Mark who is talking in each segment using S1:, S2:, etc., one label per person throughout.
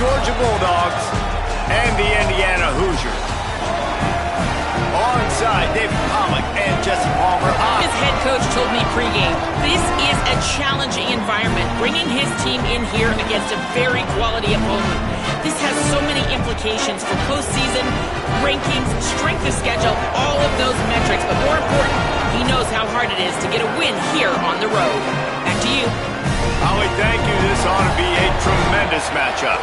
S1: Georgia Bulldogs and the Indiana Hoosiers. Onside, David Pollack and Jesse Palmer.
S2: His head coach told me pregame, this is a challenging environment, bringing his team in here against a very quality opponent. This has so many implications for postseason, rankings, strength of schedule, all of those metrics. But more important, he knows how hard it is to get a win here on the road. Back to you.
S1: Holly, thank you. This ought to be a tremendous matchup.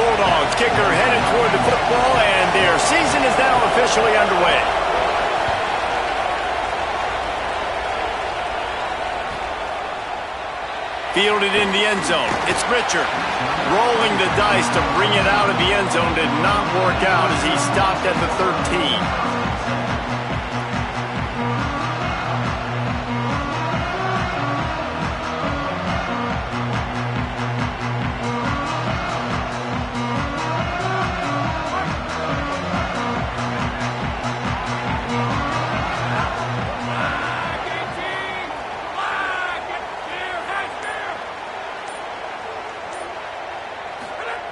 S1: Bulldogs kicker headed toward the football, and their season is now officially underway. Fielded in the end zone. It's Richard. Rolling the dice to bring it out of the end zone did not work out as he stopped at the 13.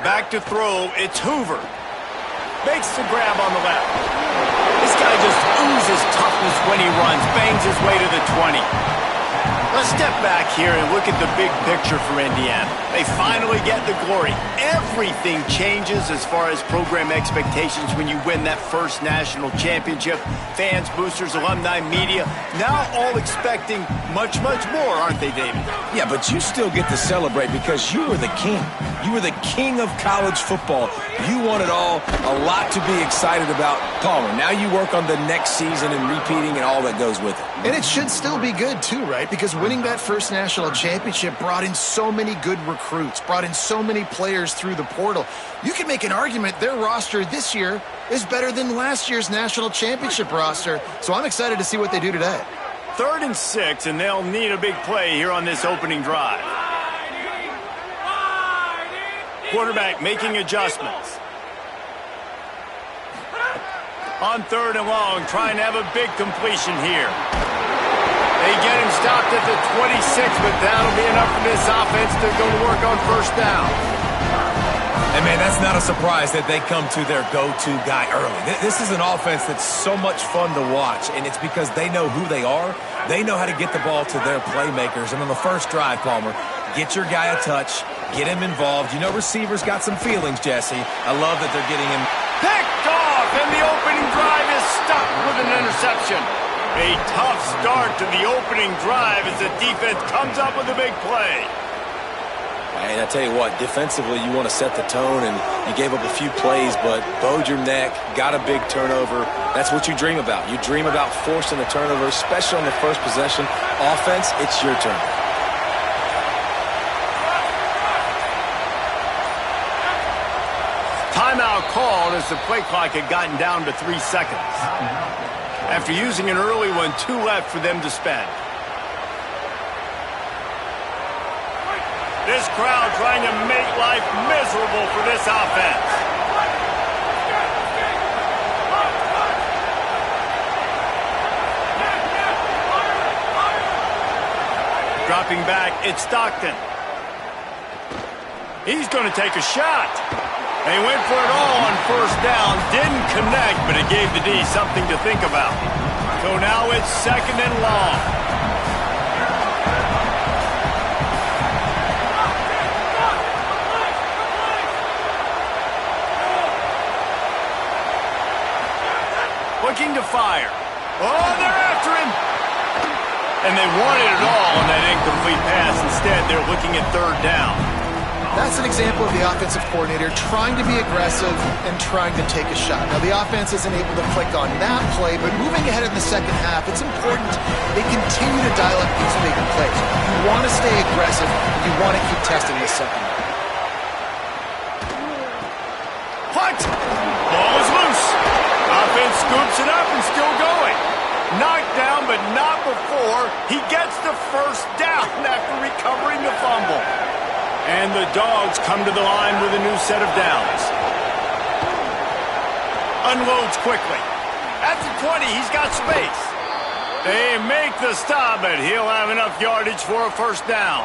S1: Back to throw, it's Hoover. Makes the grab on the left. This guy just oozes toughness when he runs, bangs his way to the 20. Let's step back here and look at the big picture for Indiana. They finally get the glory. Everything changes as far as program expectations when you win that first national championship. Fans, boosters, alumni, media, now all expecting much, much more, aren't they, David?
S3: Yeah, but you still get to celebrate because you were the king. You were the king of college football. You won it all. A lot to be excited about. Palmer, now you work on the next season and repeating and all that goes with it.
S4: And it should still be good, too, right? Because winning that first national championship brought in so many good recruits, brought in so many players through the portal. You can make an argument their roster this year is better than last year's national championship roster. So I'm excited to see what they do today.
S1: 3rd and 6, and they'll need a big play here on this opening drive. Quarterback making adjustments. On 3rd and long, trying to have a big completion here. They get him stopped at the 26, but that'll be enough for this offense to go to work on 1st down.
S3: And, man, that's not a surprise that they come to their go-to guy early. This is an offense that's so much fun to watch, and it's because they know who they are. They know how to get the ball to their playmakers. And on the first drive, Palmer, get your guy a touch, get him involved. You know receivers got some feelings, Jesse. I love that they're getting him
S1: picked off, and the opening drive is stuck with an interception. A tough start to the opening drive as the defense comes up with a big play.
S3: And I tell you what, defensively, you want to set the tone, and you gave up a few plays, but bowed your neck, got a big turnover. That's what you dream about. You dream about forcing a turnover, especially on the first possession. Offense, it's your turn.
S1: Timeout called as the play clock had gotten down to 3 seconds. After using an early one, 2 left for them to spend. This crowd trying to make life miserable for this offense. Dropping back, it's Stockton. He's going to take a shot. They went for it all on 1st down. Didn't connect, but it gave the D something to think about. So now it's 2nd and long. Looking to fire. Oh, they're after him. And they wanted it all on that incomplete pass. Instead, they're looking at 3rd down.
S4: That's an example of the offensive coordinator trying to be aggressive and trying to take a shot. Now, the offense isn't able to click on that play, but moving ahead in the second half, it's important they continue to dial up these big plays. You want to stay aggressive. You want to keep testing this secondary.
S1: What? Ball is loose. Offense scoops it up and still going. Knocked down, but not before he gets the 1st down after recovering the fumble. And the Dogs come to the line with a new set of downs. Unloads quickly. At the 20, he's got space. They make the stop, but he'll have enough yardage for a first down.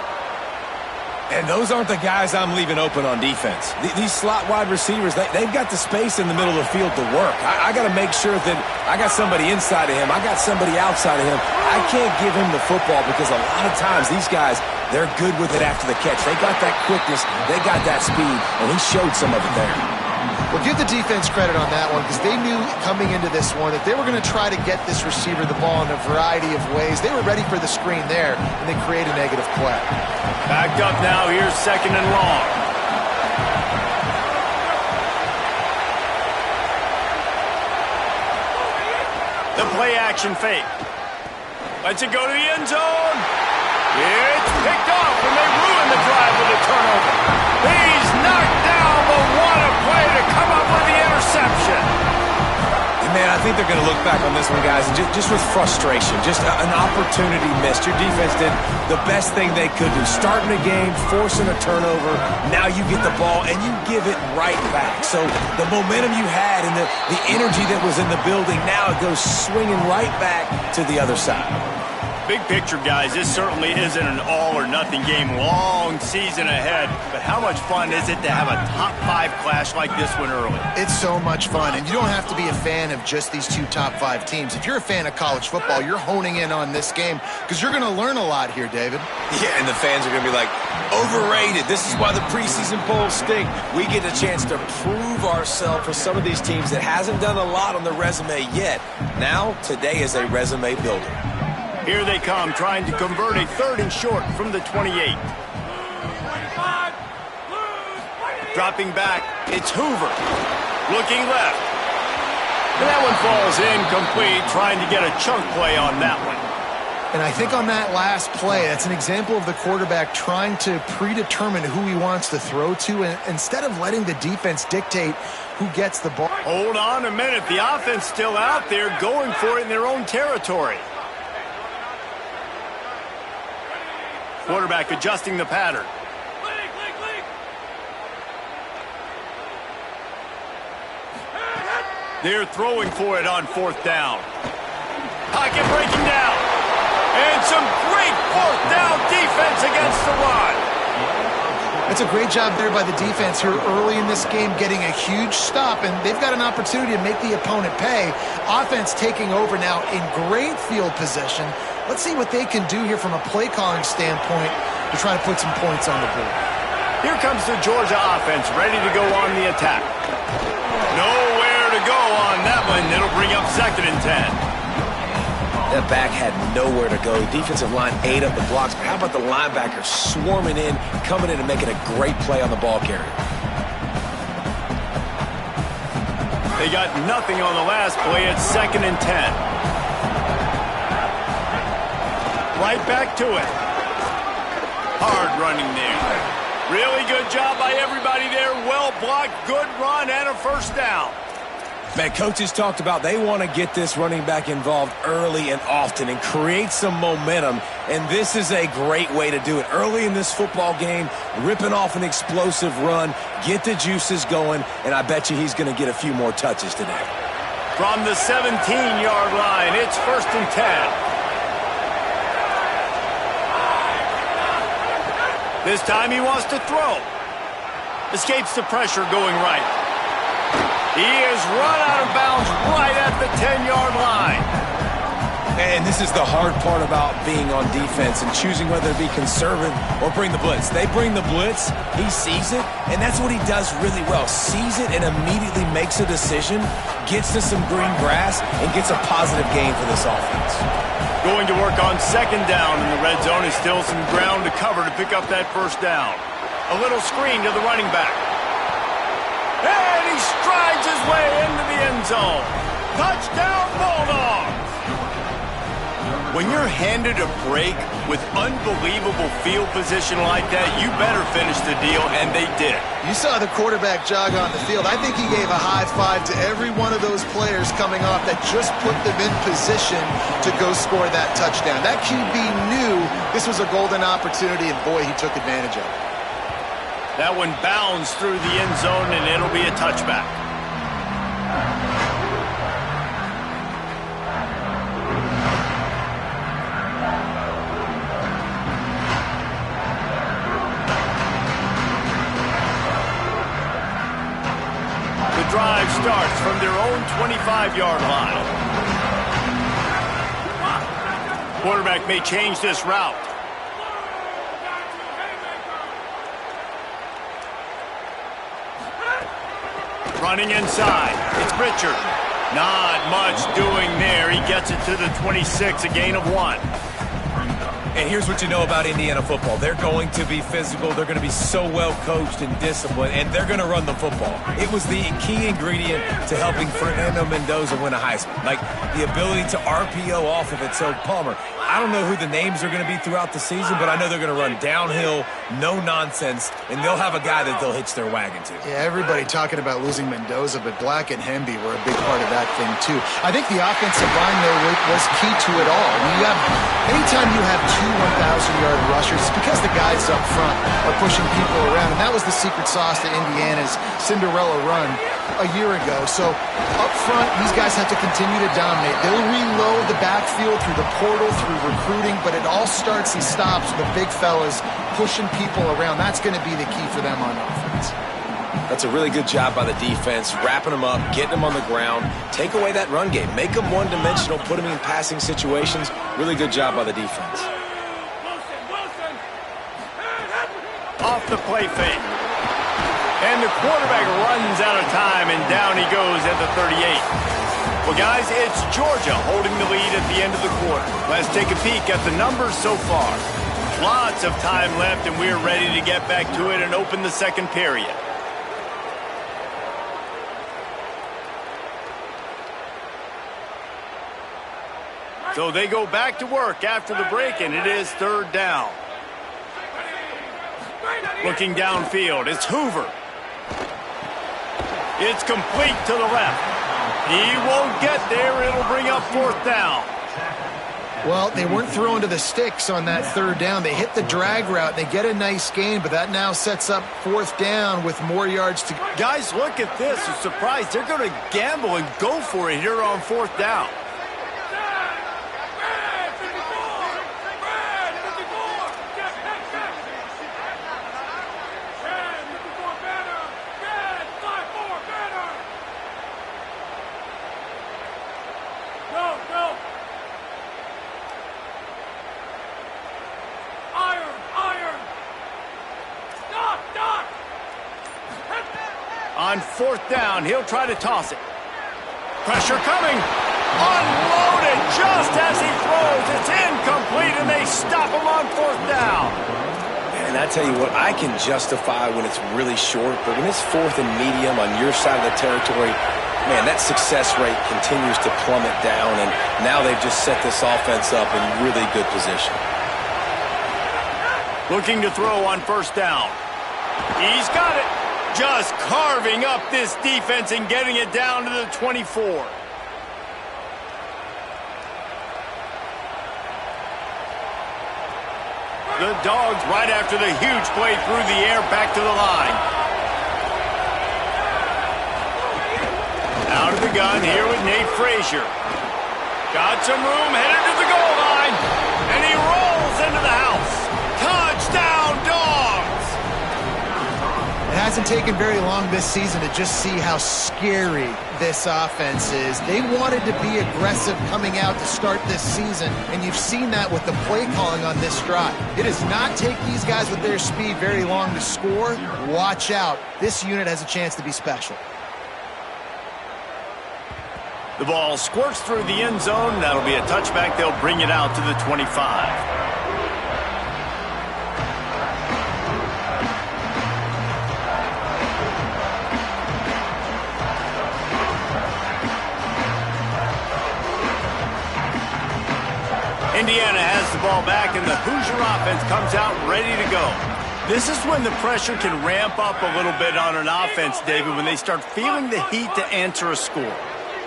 S3: And those aren't the guys I'm leaving open on defense. These slot wide receivers, they've got the space in the middle of the field to work. I got to make sure that I got somebody inside of him. I got somebody outside of him. I can't give him the football because a lot of times these guys, they're good with it after the catch. They got that quickness. They got that speed, and he showed some of it there.
S4: Well, give the defense credit on that one because they knew coming into this one that they were going to try to get this receiver the ball in a variety of ways. They were ready for the screen there, and they create a negative play.
S1: Backed up now. Here's 2nd and long. The play action fake. Lets it go to the end zone. It's picked off, and they ruin the drive with a turnover. He's knocked down, but what a play to come up with the interception.
S3: Man, I think they're going to look back on this one, guys, just with frustration. Just an opportunity missed. Your defense did the best thing they could do. Starting a game, forcing a turnover. Now you get the ball, and you give it right back. So the momentum you had and the energy that was in the building, now it goes swinging right back to the other side.
S1: Big picture, guys, this certainly isn't an all-or-nothing game. Long season ahead. But how much fun is it to have a top-5 clash like this one early?
S4: It's so much fun, and you don't have to be a fan of just these two top-5 teams. If you're a fan of college football, you're honing in on this game because you're going to learn a lot here, David.
S3: Yeah, and the fans are going to be like, overrated. This is why the preseason polls stink. We get a chance to prove ourselves for some of these teams that hasn't done a lot on the resume yet. Now, today is a resume builder.
S1: Here they come, trying to convert a 3rd and short from the 28. Dropping back, it's Hoover. Looking left. And that one falls incomplete, trying to get a chunk play on that one.
S4: And I think on that last play, that's an example of the quarterback trying to predetermine who he wants to throw to, and instead of letting the defense dictate who gets the ball.
S1: Hold on a minute. The offense still out there going for it in their own territory. Quarterback adjusting the pattern. They're throwing for it on 4th down. Pocket breaking down. And some great 4th down defense against the run.
S4: That's a great job there by the defense here early in this game, getting a huge stop, and they've got an opportunity to make the opponent pay. Offense taking over now in great field position. Let's see what they can do here from a play-calling standpoint to try to put some points on the board.
S1: Here comes the Georgia offense, ready to go on the attack. Nowhere to go on that one. It'll bring up 2nd and 10.
S3: That back had nowhere to go. Defensive line ate up the blocks, but how about the linebackers swarming in, coming in and making a great play on the ball carrier?
S1: They got nothing on the last play. It's 2nd and 10. Right back to it. Hard running there. Really good job by everybody there. Well blocked, good run, and a first down.
S3: Man, coaches talked about they want to get this running back involved early and often and create some momentum, and this is a great way to do it. Early in this football game, ripping off an explosive run, get the juices going, and I bet you he's going to get a few more touches today.
S1: From the 17-yard line, it's 1st and 10. This time he wants to throw. Escapes the pressure going right. He is run out of bounds right at the 10-yard line.
S3: And this is the hard part about being on defense and choosing whether to be conservative or bring the blitz. They bring the blitz, he sees it, and that's what he does really well. Sees it and immediately makes a decision, gets to some green grass, and gets a positive gain for this offense.
S1: Going to work on 2nd down in the red zone. Is still some ground to cover to pick up that first down. A little screen to the running back. And he strides his way into the end zone. Touchdown, Bulldogs! When you're handed a break with unbelievable field position like that, you better finish the deal, and they did.
S4: You saw the quarterback jog on the field. I think he gave a high five to every one of those players coming off that just put them in position to go score that touchdown. That QB knew this was a golden opportunity, and boy, he took advantage of it.
S1: That one bounds through the end zone, and it'll be a touchback. drive starts from their own 25-yard line. Quarterback may change this route. Running inside. It's Richard. Not much doing there. He gets it to the 26, a gain of 1.
S3: And here's what you know about Indiana football. They're going to be physical. They're going to be so well coached and disciplined, and they're going to run the football. It was the key ingredient to helping Fernando Mendoza win a Heisman, like the ability to RPO off of it. So, Palmer, I don't know who the names are going to be throughout the season, but I know they're going to run downhill, no nonsense, and they'll have a guy that they'll hitch their wagon to.
S4: Yeah, everybody talking about losing Mendoza, but Black and Hemby were a big part of that thing, too. I think the offensive line, though, was key to it all. I mean, anytime you have two 1,000-yard rushers, it's because the guys up front are pushing people around, and that was the secret sauce to Indiana's Cinderella run a year ago. So up front, these guys have to continue to dominate. They'll reload the backfield through the portal, through recruiting, but it all starts and stops with the big fellas pushing people around. That's going to be the key for them on offense.
S5: That's a really good job by the defense, wrapping them up, getting them on the ground, take away that run game, make them one-dimensional, put them in passing situations. Really good job by the defense.
S1: Off the play fake. And the quarterback runs out of time, and down he goes at the 38. Well, guys, it's Georgia holding the lead at the end of the quarter. Let's take a peek at the numbers so far. Lots of time left, and we're ready to get back to it and open the second period. So they go back to work after the break, and it is third down. Looking downfield, it's Hoover. It's complete to the left. He won't get there. It'll bring up fourth down.
S4: Well, they weren't throwing to the sticks on that third down. They hit the drag route. They get a nice gain, but that now sets up fourth down with more yards to go.
S1: Guys, look at this. I'm surprised they're going to gamble and go for it here on fourth down. On fourth down, he'll try to toss it. Pressure coming. Unloaded just as he throws. It's incomplete, and they stop him on fourth down.
S5: And I tell you what, I can justify when it's really short, but when it's fourth and medium on your side of the territory, man, that success rate continues to plummet down, and now they've just set this offense up in really good position.
S1: Looking to throw on first down. He's got it. Just carving up this defense and getting it down to the 24. The Dogs right after the huge play through the air back to the line. Out of the gun here with Nate Frazier. Got some room, headed to the goal line, and he rolls into the house. Touchdown, Dogs!
S4: It hasn't taken very long this season to just see how scary this offense is. They wanted to be aggressive coming out to start this season, and you've seen that with the play calling on this drive. It does not take these guys with their speed very long to score. Watch out. This unit has a chance to be special.
S1: The ball squirts through the end zone. That'll be a touchback. They'll bring it out to the 25. Indiana has the ball back, and the Hoosier offense comes out ready to go. This is when the pressure can ramp up a little bit on an offense, David, when they start feeling the heat to answer a score.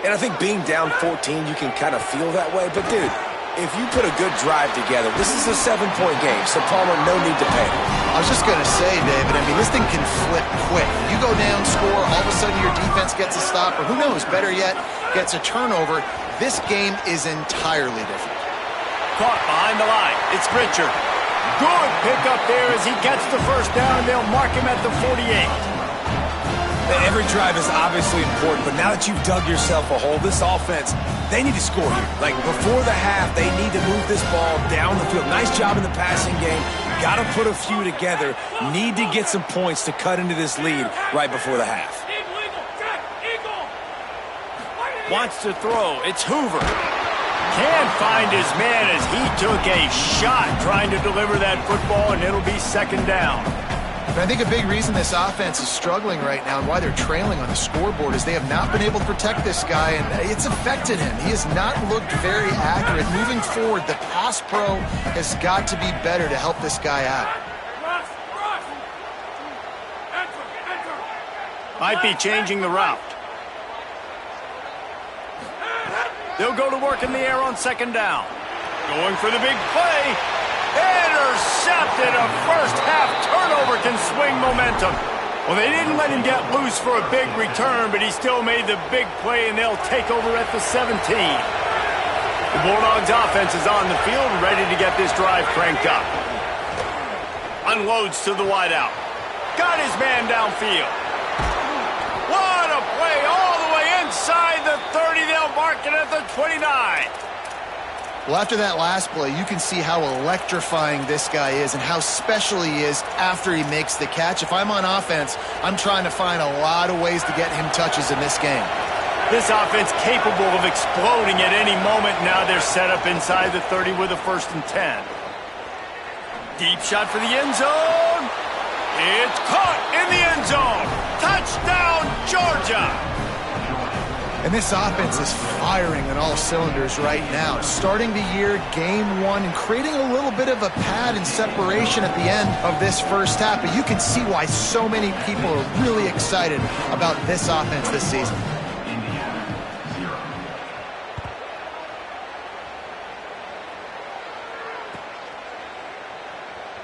S5: And I think being down 14, you can kind of feel that way. But, dude, if you put a good drive together, this is a 7-point game, so Palmer, no need to panic.
S4: I was just going to say, David, I mean, this thing can flip quick. You go down, score, all of a sudden your defense gets a stop, or who knows, better yet, gets a turnover. This game is entirely different.
S1: Caught behind the line. It's Richard. Good pickup there as he gets the first down, and they'll mark him at the 48.
S3: Every drive is obviously important, but now that you've dug yourself a hole, this offense, they need to score here. Like, before the half, they need to move this ball down the field. Nice job in the passing game. Got to put a few together. Need to get some points to cut into this lead right before the half.
S1: Wants to throw. It's Hoover. Can't find his man as he took a shot trying to deliver that football, and it'll be second down.
S4: And I think a big reason this offense is struggling right now and why they're trailing on the scoreboard is they have not been able to protect this guy, and it's affected him. He has not looked very accurate. Moving forward, the pass pro has got to be better to help this guy out.
S1: Might be changing the route. They'll go to work in the air on second down. Going for the big play. Intercepted. A first-half turnover can swing momentum. Well, they didn't let him get loose for a big return, but he still made the big play, and they'll take over at the 17. The Bulldogs offense is on the field, ready to get this drive cranked up. Unloads to the wideout. Got his man downfield. What a play all the way inside the 30. They'll mark it at the 29.
S4: Well, after that last play, you can see how electrifying this guy is and how special he is after he makes the catch. If I'm on offense, I'm trying to find a lot of ways to get him touches in this game.
S1: This offense capable of exploding at any moment. Now they're set up inside the 30 with a 1st and 10. Deep shot for the end zone. It's caught in the end zone. Touchdown, Georgia.
S4: And this offense is firing on all cylinders right now. Starting the year, game 1, and creating a little bit of a pad and separation at the end of this first half. But you can see why so many people are really excited about this offense this season.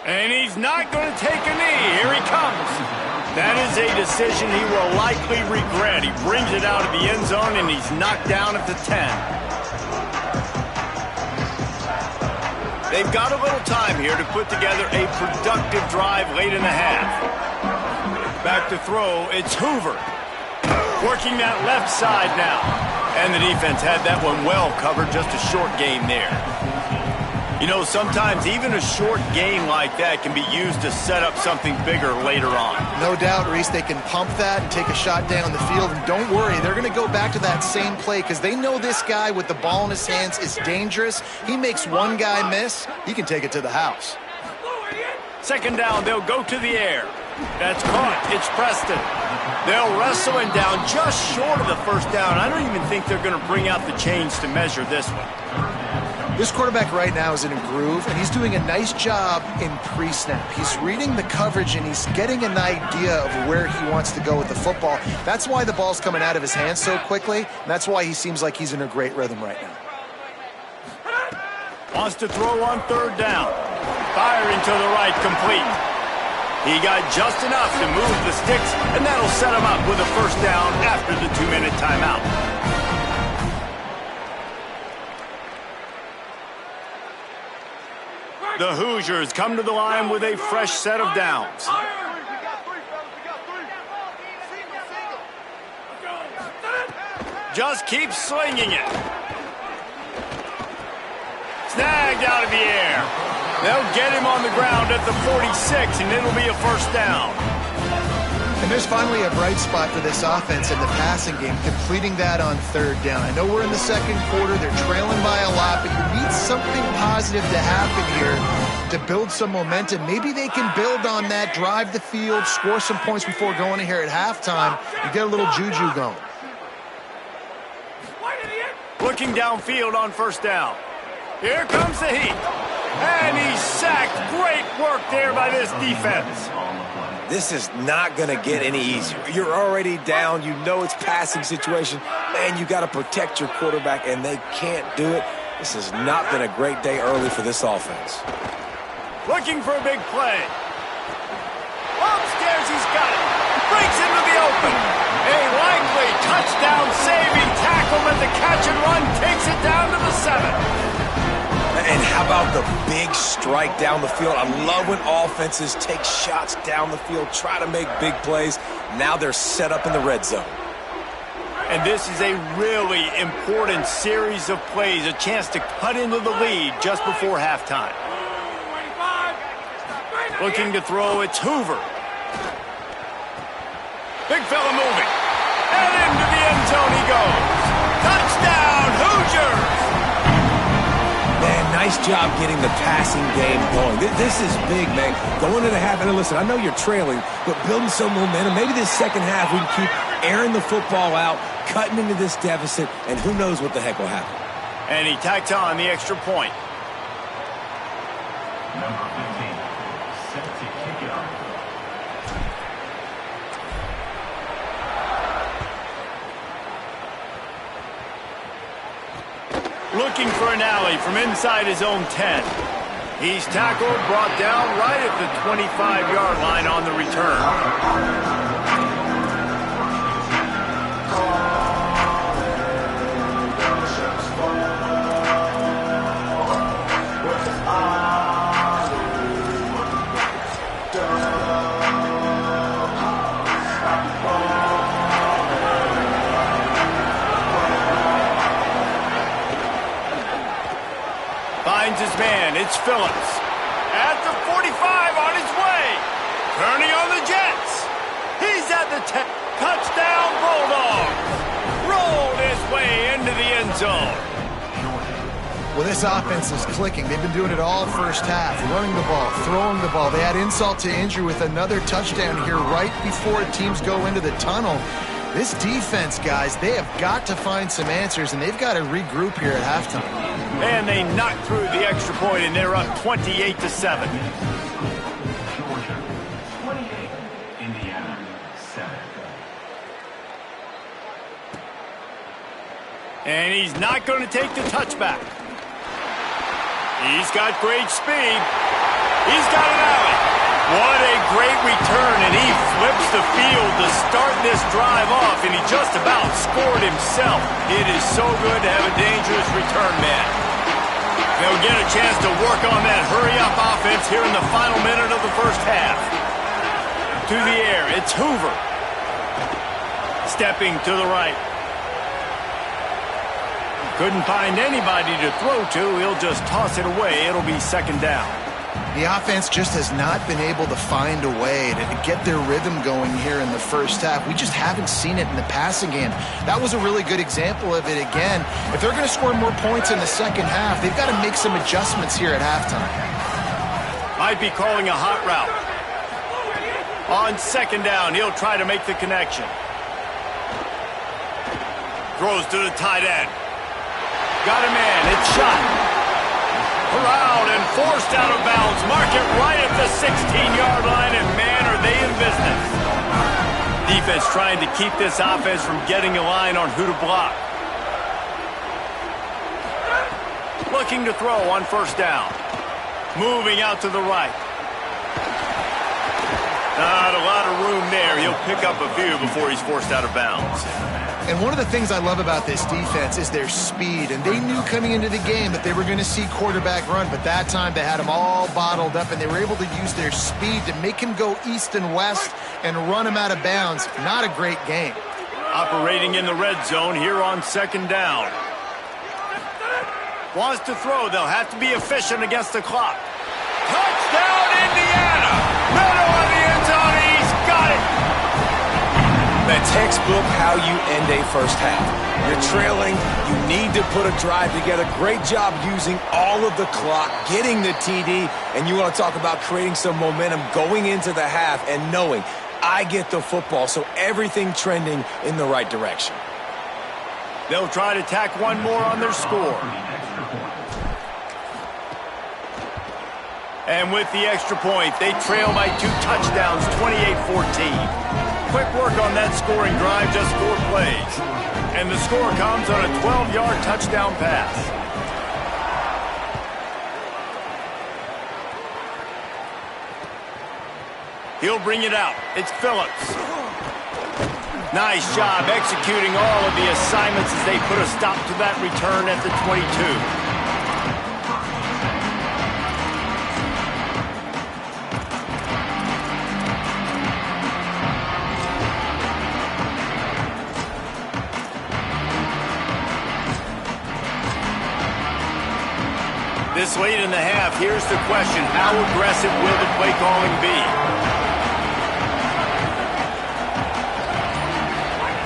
S1: And he's not going to take a knee. Here he comes. That is a decision he will likely regret. He brings it out of the end zone, and he's knocked down at the 10. They've got a little time here to put together a productive drive late in the half. Back to throw, it's Hoover. Working that left side now. And the defense had that one well covered, just a short game there. You know, sometimes even a short game like that can be used to set up something bigger later on.
S4: No doubt, Reese, they can pump that and take a shot down the field. And don't worry, they're going to go back to that same play because they know this guy with the ball in his hands is dangerous. He makes one guy miss, he can take it to the house.
S1: Second down, they'll go to the air. That's caught. It's Preston. They'll wrestle him down just short of the first down. I don't even think they're going to bring out the chains to measure this one.
S4: This quarterback right now is in a groove, and he's doing a nice job in pre-snap. He's reading the coverage, and he's getting an idea of where he wants to go with the football. That's why the ball's coming out of his hands so quickly, and that's why he seems like he's in a great rhythm right now.
S1: Wants to throw on third down. Firing to the right, complete. He got just enough to move the sticks, and that'll set him up with a first down after the 2-minute timeout. The Hoosiers come to the line with a fresh set of downs. Just keep slinging it. Snagged out of the air. They'll get him on the ground at the 46, and it'll be a first down.
S4: And there's finally a bright spot for this offense in the passing game, completing that on third down. I know we're in the second quarter. They're trailing by a lot, but you need something positive to happen here to build some momentum. Maybe they can build on that, drive the field, score some points before going in here at halftime, and get a little juju going.
S1: Looking downfield on first down. Here comes the heat. And he's sacked. Great work there by this defense.
S3: This is not going to get any easier. You're already down. You know it's passing situation. Man, you got to protect your quarterback, and they can't do it. This has not been a great day early for this offense.
S1: Looking for a big play. Upstairs, he's got it. Breaks into the open. A likely touchdown-saving tackle at the catch and run takes it down to the 7.
S3: And how about the big strike down the field? I love when offenses take shots down the field, try to make big plays. Now they're set up in the red zone.
S1: And this is a really important series of plays, a chance to cut into the lead just before halftime. Looking to throw, it's Hoover. Big fella moving. And into the end zone he goes. Touchdown, Hoosiers!
S3: Man, nice job getting the passing game going. This is big, man. Going into the half, and listen, I know you're trailing, but building some momentum. Maybe this second half we can keep airing the football out, cutting into this deficit, and who knows what the heck will happen.
S1: And he tacks on the extra point.
S6: Number 15, set to kick it off.
S1: Looking for an alley from inside his own 10. He's tackled, brought down right at the 25-yard line on the return. Finds his man, it's Phillips. At the 45 on his way. Turning on the Jets. He's at the 10. Touchdown Bulldogs. Rolled his way into the end zone.
S4: Well, this offense is clicking. They've been doing it all first half. Running the ball, throwing the ball. They had insult to injury with another touchdown here right before teams go into the tunnel. This defense, guys, they have got to find some answers, and they've got to regroup here at halftime.
S1: And they knocked through the extra point, and they're up 28-7.
S6: Georgia, 28. Indiana, 7.
S1: And he's not going to take the touchback. He's got great speed. He's got an alley. What a great return, and he flips the field to start this drive off, and he just about scored himself. It is so good to have a dangerous return man. They'll get a chance to work on that hurry-up offense here in the final minute of the first half. To the air, it's Hoover. Stepping to the right. Couldn't find anybody to throw to. He'll just toss it away. It'll be second down.
S4: The offense just has not been able to find a way to get their rhythm going here in the first half. We just haven't seen it in the passing game. That was a really good example of it again. If they're going to score more points in the second half, they've got to make some adjustments here at halftime.
S1: Might be calling a hot route. On second down, he'll try to make the connection. Throws to the tight end. Got a man. It's shot. Around and forced out of bounds. Mark it right at the 16-yard line, and man, are they in business. Defense trying to keep this offense from getting a line on who to block. Looking to throw on first down. Moving out to the right. Not a lot of room there. He'll pick up a few before he's forced out of bounds.
S4: And one of the things I love about this defense is their speed. And they knew coming into the game that they were going to see quarterback run, but that time they had him all bottled up, and they were able to use their speed to make him go east and west and run him out of bounds. Not a great game.
S1: Operating in the red zone here on second down. Wants to throw. They'll have to be efficient against the clock. Touchdown, Indiana! Meadow on the end zone. He's got it.
S3: The textbook how you end a first half. You're trailing. You need to put a drive together. Great job using all of the clock, getting the TD, and you want to talk about creating some momentum going into the half and knowing I get the football, so everything trending in the right direction.
S1: They'll try to tack one more on their score. And with the extra point, they trail by 2 touchdowns, 28-14. Quick work on that scoring drive, just 4 plays. And the score comes on a 12-yard touchdown pass. He'll bring it out. It's Phillips. Nice job executing all of the assignments as they put a stop to that return at the 22. This late in the half, here's the question. How aggressive will the play calling be?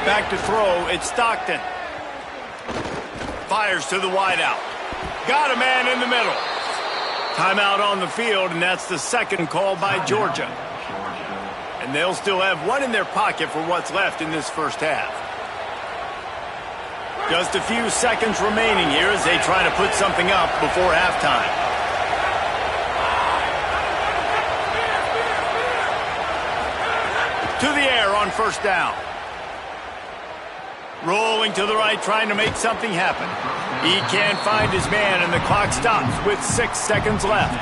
S1: Back to throw, it's Stockton. Fires to the wideout. Got a man in the middle. Timeout on the field, and that's the second call by Georgia. And they'll still have one in their pocket for what's left in this first half. Just a few seconds remaining here as they try to put something up before halftime. To the air on first down. Rolling to the right, trying to make something happen. He can't find his man, and the clock stops with 6 seconds left.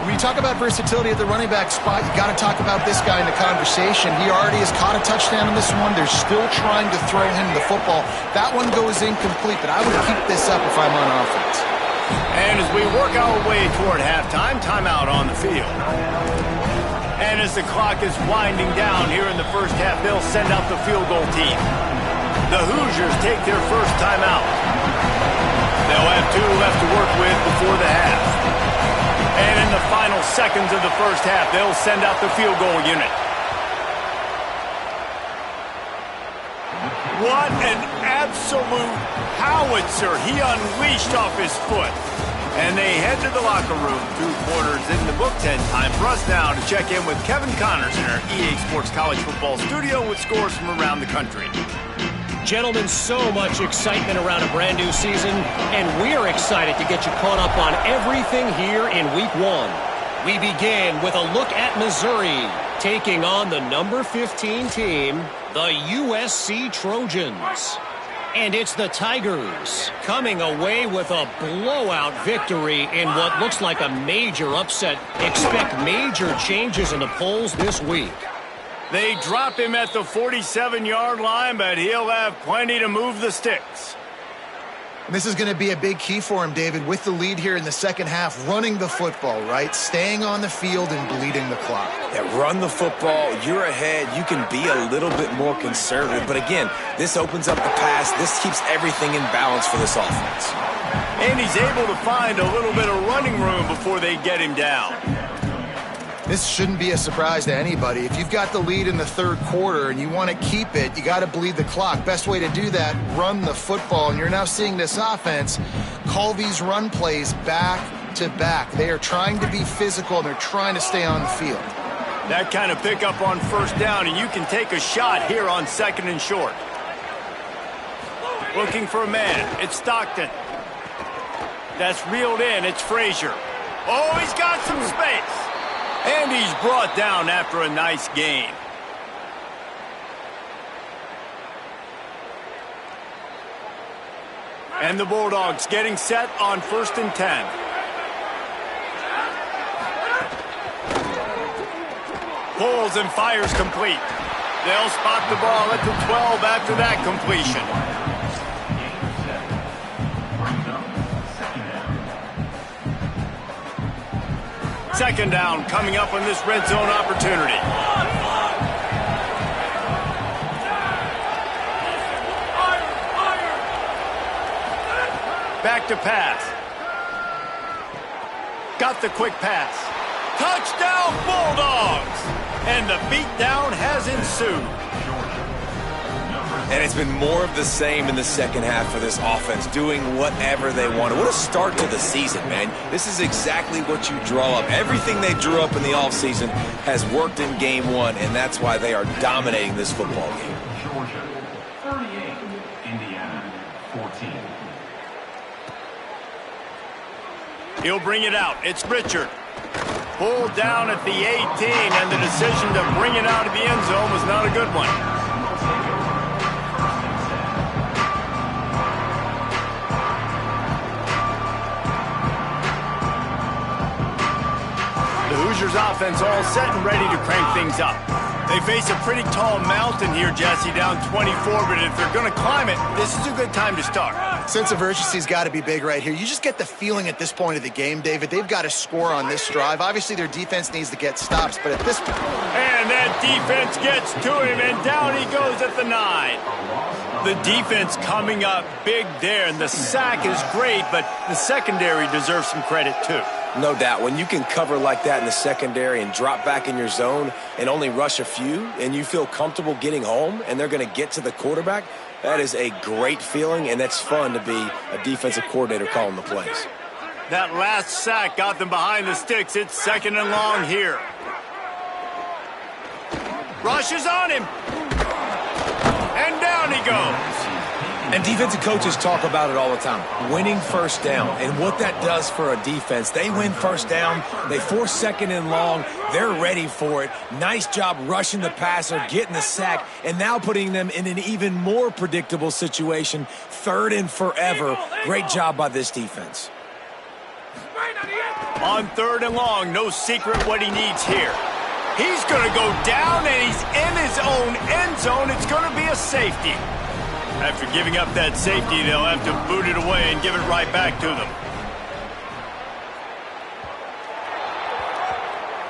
S4: When you talk about versatility at the running back spot, you got to talk about this guy in the conversation. He already has caught a touchdown in this one. They're still trying to throw him the football. That one goes incomplete, but I would keep this up if I'm on offense.
S1: And as we work our way toward halftime, timeout on the field. And as the clock is winding down here in the first half, they'll send out the field goal team. The Hoosiers take their first timeout. They'll have 2 left to work with before the half. And in the final seconds of the first half, they'll send out the field goal unit. What an absolute howitzer he unleashed off his foot. And they head to the locker room. 2 quarters in the books, and time for us now to check in with Kevin Connors in our EA Sports College Football studio with scores from around the country.
S7: Gentlemen, so much excitement around a brand new season, and we're excited to get you caught up on everything here in Week 1. We begin with a look at Missouri, taking on the number 15 team, the USC Trojans. And it's the Tigers coming away with a blowout victory in what looks like a major upset. Expect major changes in the polls this week.
S1: They drop him at the 47-yard line, but he'll have plenty to move the sticks.
S4: This is going to be a big key for him, David, with the lead here in the second half, running the football, right? Staying on the field and bleeding the clock.
S5: Yeah, run the football. You're ahead. You can be a little bit more conservative. But again, this opens up the pass. This keeps everything in balance for this offense.
S1: And he's able to find a little bit of running room before they get him down.
S4: This shouldn't be a surprise to anybody. If you've got the lead in the third quarter and you want to keep it, you got to bleed the clock. Best way to do that, run the football. And you're now seeing this offense call these run plays back to back. They are trying to be physical, and they're trying to stay on the field.
S1: That kind of pickup on first down, and you can take a shot here on 2nd and short. Looking for a man. It's Stockton. That's reeled in. It's Frazier. Oh, he's got some space. And he's brought down after a nice gain. And the Bulldogs getting set on 1st and 10. Pulls and fires complete. They'll spot the ball at the 12 after that completion. Second down coming up on this red zone opportunity. Back to pass. Got the quick pass. Touchdown Bulldogs! And the beatdown has ensued.
S5: And it's been more of the same in the second half for this offense, doing whatever they wanted. What a start to the season, man. This is exactly what you draw up. Everything they drew up in the offseason has worked in game 1, and that's why they are dominating this football game.
S6: Georgia 38, Indiana 14.
S1: He'll bring it out. It's Richard. Pulled down at the 18, and the decision to bring it out of the end zone was not a good one. Hoosiers offense all set and ready to crank things up. They face a pretty tall mountain here, Jesse, down 24, but if they're going to climb it, this is a good time to start.
S4: Sense of urgency's got to be big right here. You just get the feeling at this point of the game, David, they've got to score on this drive. Obviously, their defense needs to get stops, but at this point...
S1: And that defense gets to him, and down he goes at the 9. The defense coming up big there, and the sack is great, but the secondary deserves some credit too.
S5: No doubt. When you can cover like that in the secondary and drop back in your zone and only rush a few, and you feel comfortable getting home and they're going to get to the quarterback, that is a great feeling, and that's fun to be a defensive coordinator calling the plays.
S1: That last sack got them behind the sticks. It's 2nd and long here. Rush is on him. And down he goes.
S3: And defensive coaches talk about it all the time, winning first down. And what that does for a defense, they win first down, they force 2nd and long, they're ready for it. Nice job rushing the passer, getting the sack, and now putting them in an even more predictable situation, 3rd and forever. Great job by this defense.
S1: On 3rd and long, no secret what he needs here. He's going to go down, and he's in his own end zone. It's going to be a safety. After giving up that safety, they'll have to boot it away and give it right back to them.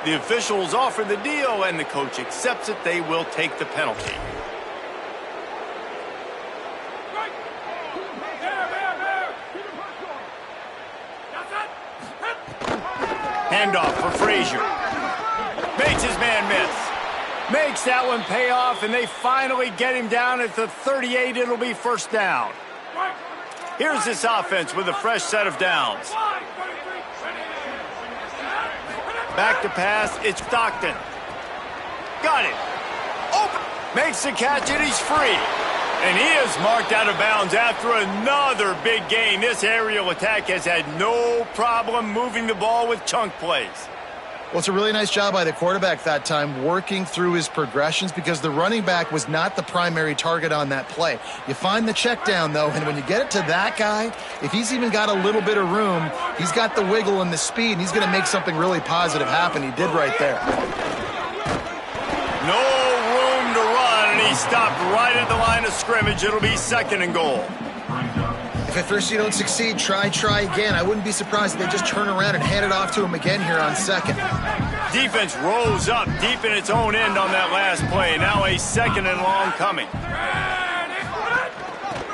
S1: The officials offer the deal, and the coach accepts it. They will take the penalty. Handoff for Frazier. Makes his man miss. Makes that one pay off, and they finally get him down at the 38. It'll be first down. Here's this offense with a fresh set of downs. Back to pass, it's Stockton. Got it. Open. Makes the catch, and he's free. And he is marked out of bounds after another big gain. This aerial attack has had no problem moving the ball with chunk plays.
S4: Well, it's a really nice job by the quarterback that time, working through his progressions, because the running back was not the primary target on that play. You find the check down, though, and when you get it to that guy, if he's even got a little bit of room, he's got the wiggle and the speed, and he's going to make something really positive happen. He did right there.
S1: No room to run, and he stopped right at the line of scrimmage. It'll be 2nd and goal.
S4: If at first you don't succeed, try again. I wouldn't be surprised if they just turn around and hand it off to him again here on 2nd.
S1: Defense rose up deep in its own end on that last play. Now a 2nd and long coming.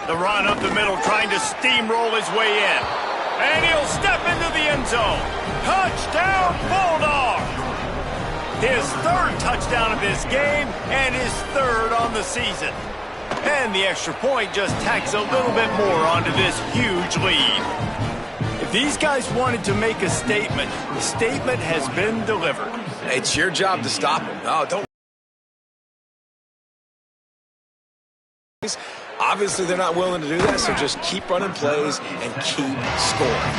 S1: The run up the middle, trying to steamroll his way in. And he'll step into the end zone. Touchdown, Bulldog! His 3rd touchdown of this game and his 3rd on the season. And the extra point just tacks a little bit more onto this huge lead. If these guys wanted to make a statement, the statement has been delivered.
S5: It's your job to stop them. No, don't. Obviously, they're not willing to do that, so just keep running plays and keep scoring.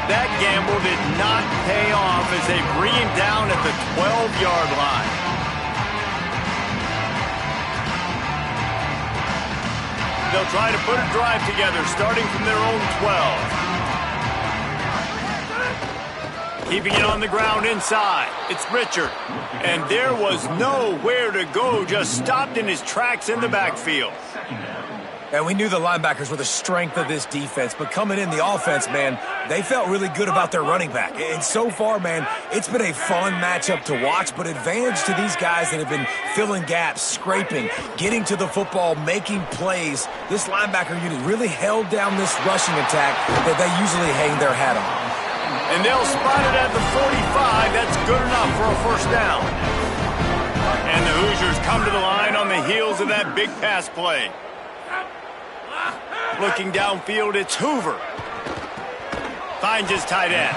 S1: That gamble did not pay off as they bring him down at the 12-yard line. They'll try to put a drive together, starting from their own 12. Keeping it on the ground inside. It's Richard. And there was nowhere to go, just stopped in his tracks in the backfield.
S3: And we knew the linebackers were the strength of this defense, but coming in the offense, man, they felt really good about their running back. And so far, man, it's been a fun matchup to watch, but advantage to these guys that have been filling gaps, scraping, getting to the football, making plays. This linebacker unit really held down this rushing attack that they usually hang their hat on.
S1: And they'll spot it at the 45. That's good enough for a first down. And the Hoosiers come to the line on the heels of that big pass play. Looking downfield, it's Hoover. Finds his tight end.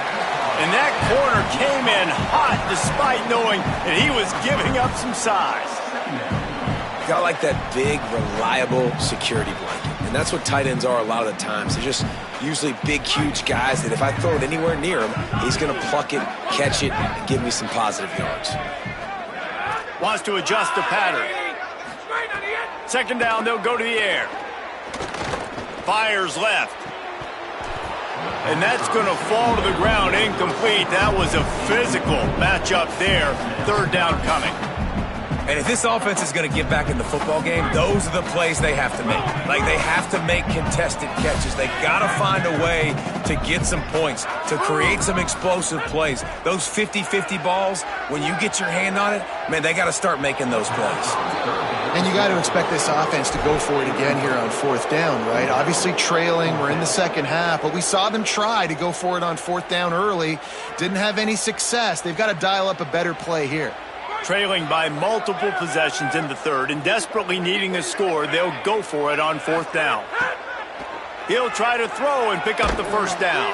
S1: And that corner came in hot despite knowing that he was giving up some size.
S5: Got like that big, reliable security blanket. And that's what tight ends are a lot of the times. They're just usually big, huge guys that if I throw it anywhere near him, he's going to pluck it, catch it, and give me some positive yards.
S1: Wants to adjust the pattern. 2nd down, they'll go to the air. Fires left. And that's going to fall to the ground incomplete. That was a physical matchup there. 3rd down coming.
S3: And if this offense is going to get back in the football game, those are the plays they have to make. Like, they have to make contested catches. They got to find a way to get some points, to create some explosive plays. Those 50-50 balls, when you get your hand on it, man, they got to start making those plays.
S4: And you got to expect this offense to go for it again here on 4th down, right? Obviously trailing, we're in the second half, but we saw them try to go for it on 4th down early. Didn't have any success. They've got to dial up a better play here.
S1: Trailing by multiple possessions in the third and desperately needing a score, they'll go for it on 4th down. He'll try to throw and pick up the first down.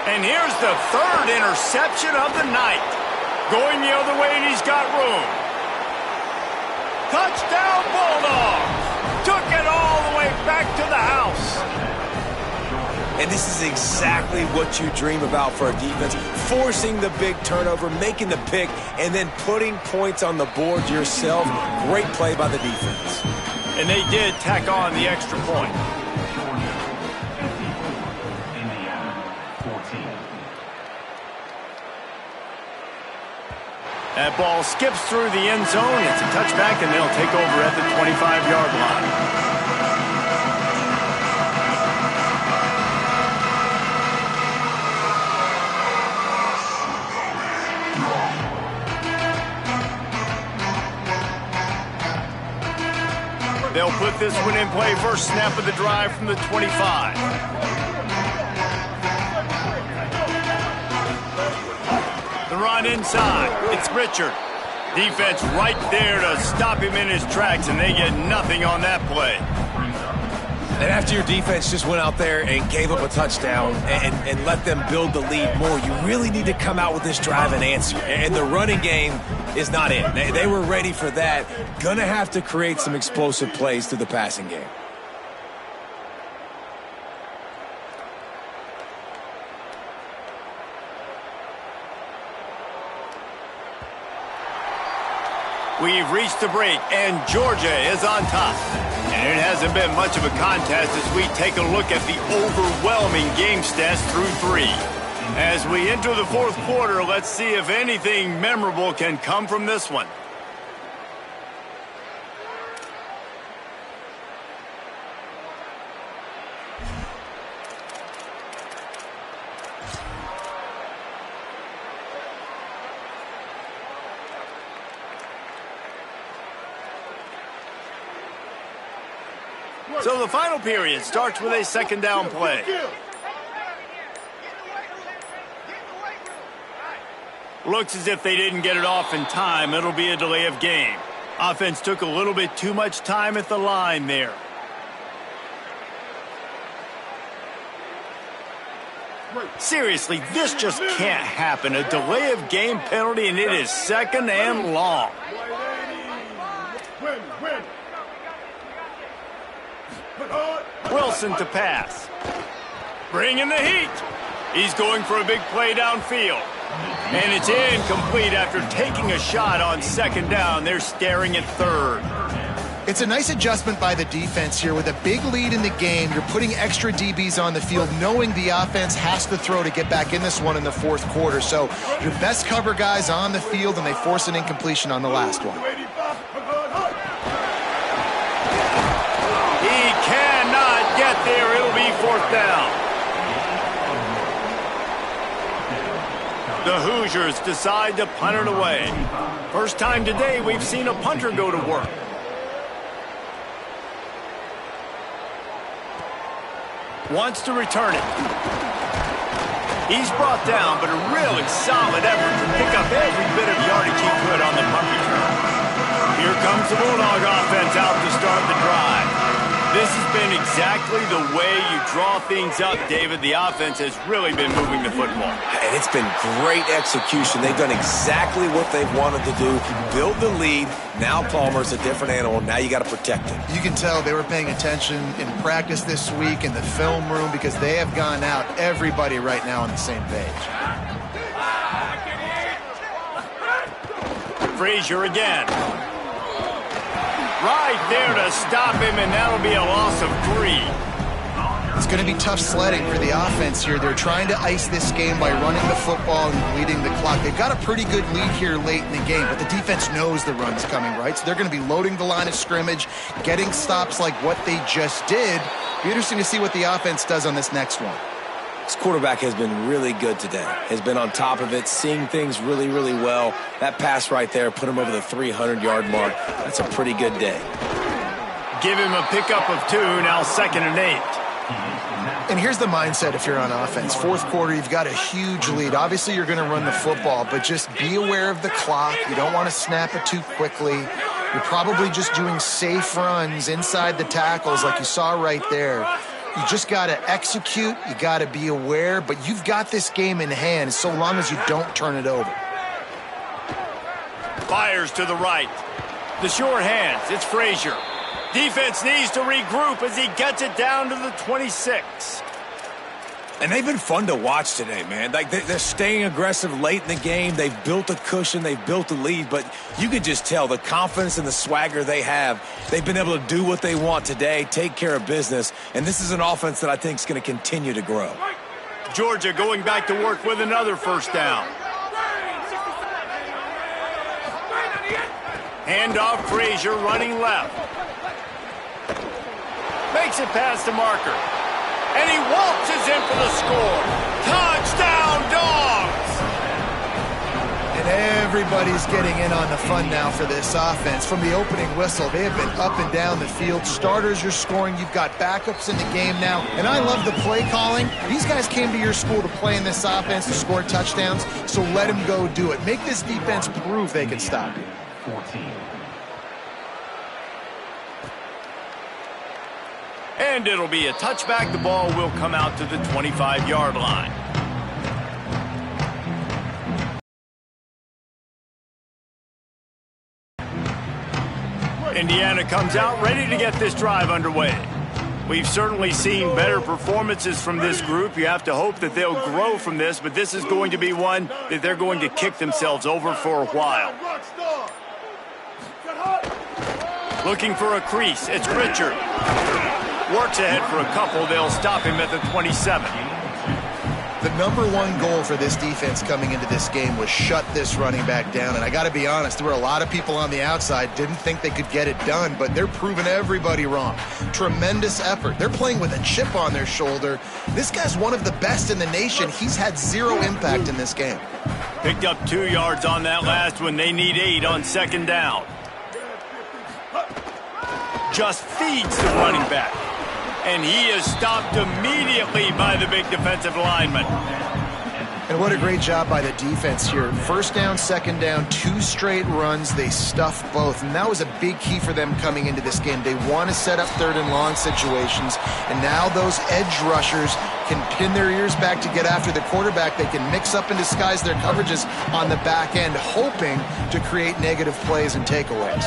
S1: And here's the third interception of the night. Going the other way, and he's got room. Touchdown, Bulldogs! Took it all the way back to the house.
S5: And this is exactly what you dream about for a defense. Forcing the big turnover, making the pick, and then putting points on the board yourself. Great play by the defense.
S1: And they did tack on the extra point. That ball skips through the end zone. It's a touchback, and they'll take over at the 25-yard line. They'll put this one in play. First snap of the drive from the 25. The run inside. It's Richard. Defense right there to stop him in his tracks, and they get nothing on that play.
S3: And after your defense just went out there and gave up a touchdown and let them build the lead more, you really need to come out with this drive and answer. And the running game is not it. They were ready for that. Gonna have to create some explosive plays through the passing game.
S1: We've reached the break, and Georgia is on top. And it hasn't been much of a contest as we take a look at the overwhelming game stats through 3. As we enter the 4th quarter, let's see if anything memorable can come from this one. So the final period starts with a second down play. Looks as if they didn't get it off in time. It'll be a delay of game. Offense took a little bit too much time at the line there. Seriously, this just can't happen. A delay of game penalty, and it is second and long. Wilson to pass. Bringing the heat. He's going for a big play downfield. And it's incomplete after taking a shot on second down. They're staring at third.
S4: It's a nice adjustment by the defense here. With a big lead in the game, you're putting extra DBs on the field, knowing the offense has to throw to get back in this one in the 4th quarter. So your best cover guys on the field, and they force an incompletion on the last one.
S1: Get there, it'll be 4th down. The Hoosiers decide to punt it away. First time today we've seen a punter go to work. Wants to return it. He's brought down, but a really solid effort to pick up every bit of yardage he could on the punt return. Here comes the Bulldog offense out to start the drive. This has been exactly the way you draw things up, David. The offense has really been moving the football.
S5: And it's been great execution. They've done exactly what they've wanted to do. Build the lead. Now Palmer's a different animal. Now you got to protect him.
S4: You can tell they were paying attention in practice this week in the film room, because they have gone out, everybody right now on the same page.
S1: Frazier again. Right there to stop him, and that'll be a loss of 3.
S4: It's going to be tough sledding for the offense here. They're trying to ice this game by running the football and bleeding the clock. They've got a pretty good lead here late in the game, but the defense knows the run's coming, right? So they're going to be loading the line of scrimmage, getting stops like what they just did. Be interesting to see what the offense does on this next one.
S5: This quarterback has been really good today. Has been on top of it, seeing things really, really well. That pass right there put him over the 300-yard mark. That's a pretty good day.
S1: Give him a pickup of 2, now 2nd and 8.
S4: And here's the mindset if you're on offense. Fourth quarter, you've got a huge lead. Obviously, you're going to run the football, but just be aware of the clock. You don't want to snap it too quickly. You're probably just doing safe runs inside the tackles like you saw right there. You just got to execute. You got to be aware, but you've got this game in hand so long as you don't turn it over.
S1: Fires to the right. The short hands. It's Frazier. Defense needs to regroup as he gets it down to the 26.
S3: And they've been fun to watch today, man. Like they're staying aggressive late in the game. They've built a cushion. They've built a lead. But you could just tell the confidence and the swagger they have. They've been able to do what they want today, take care of business. And this is an offense that I think is going to continue to grow.
S1: Georgia going back to work with another first down. Handoff, Frazier running left. Makes it past the marker. And he waltzes in for the score. Touchdown, Dogs!
S4: And everybody's getting in on the fun now for this offense. From the opening whistle, they have been up and down the field. Starters are scoring. You've got backups in the game now. And I love the play calling. These guys came to your school to play in this offense to score touchdowns, so let them go do it. Make this defense prove they can stop you.
S6: 14.
S1: And it'll be a touchback. The ball will come out to the 25-yard line. Indiana comes out ready to get this drive underway. We've certainly seen better performances from this group. You have to hope that they'll grow from this, but this is going to be one that they're going to kick themselves over for a while. Looking for a crease. It's Richard. Works ahead for a couple. They'll stop him at the 27.
S4: The number one goal for this defense coming into this game was shut this running back down. And I got to be honest, there were a lot of people on the outside didn't think they could get it done, but they're proving everybody wrong. Tremendous effort. They're playing with a chip on their shoulder. This guy's one of the best in the nation. He's had zero impact in this game.
S1: Picked up 2 yards on that last one. They need 8 on 2nd down. Just feeds the running back. And he is stopped immediately by the big defensive lineman.
S4: And what a great job by the defense here. First down, 2nd down, 2 straight runs. They stuffed both. And that was a big key for them coming into this game. They want to set up 3rd and long situations. And now those edge rushers can pin their ears back to get after the quarterback. They can mix up and disguise their coverages on the back end, hoping to create negative plays and takeaways.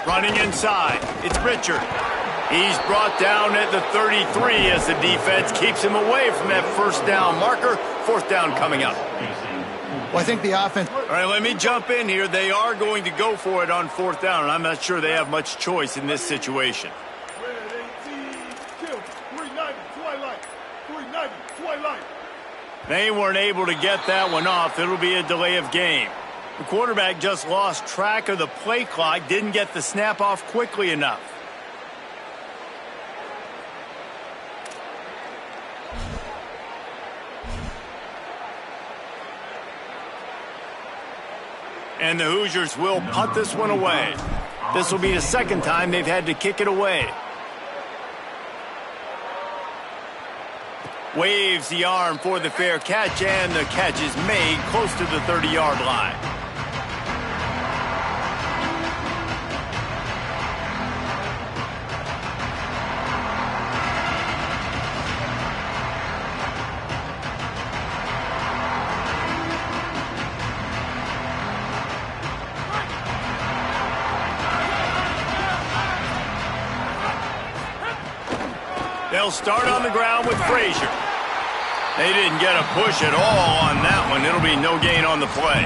S1: Running inside, it's Richard. He's brought down at the 33 as the defense keeps him away from that first down marker. 4th down coming up.
S4: Well, I think the offense...
S1: All right, let me jump in here. They are going to go for it on 4th down, and I'm not sure they have much choice in this situation. They weren't able to get that one off. It'll be a delay of game. The quarterback just lost track of the play clock, didn't get the snap off quickly enough. And the Hoosiers will punt this one away. This will be the 2nd time they've had to kick it away. Waves the arm for the fair catch, and the catch is made close to the 30-yard line. They'll start on the ground with Frazier. They didn't get a push at all on that one. It'll be no gain on the play.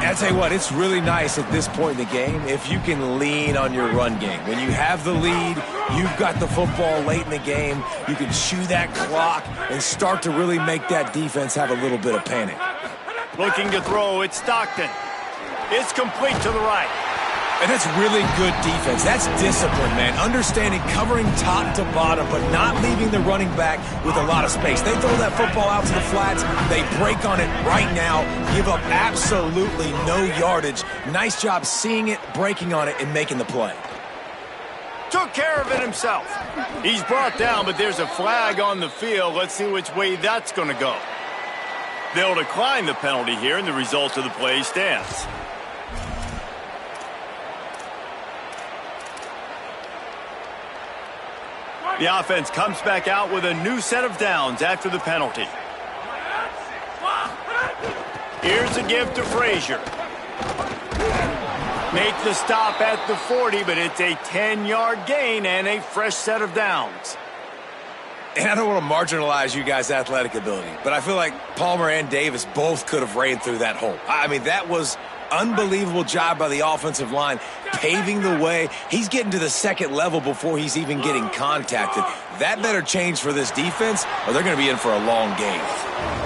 S3: And I tell you what, it's really nice at this point in the game if you can lean on your run game. When you have the lead, you've got the football late in the game, you can chew that clock and start to really make that defense have a little bit of panic.
S1: Looking to throw, it's Stockton. It's complete to the right.
S3: And that's really good defense. That's discipline, man. Understanding covering top to bottom, but not leaving the running back with a lot of space. They throw that football out to the flats. They break on it right now, give up absolutely no yardage. Nice job seeing it, breaking on it, and making the play.
S1: Took care of it himself. He's brought down, but there's a flag on the field. Let's see which way that's going to go. They'll decline the penalty here, and the result of the play stands. The offense comes back out with a new set of downs after the penalty. Here's a give to Frazier. Make the stop at the 40, but it's a 10-yard gain and a fresh set of downs.
S3: And I don't want to marginalize you guys' athletic ability, but I feel like Palmer and Davis both could have ran through that hole. I mean, that was unbelievable job by the offensive line, paving the way. He's getting to the second level before he's even getting contacted. That better change for this defense, or they're going to be in for a long game.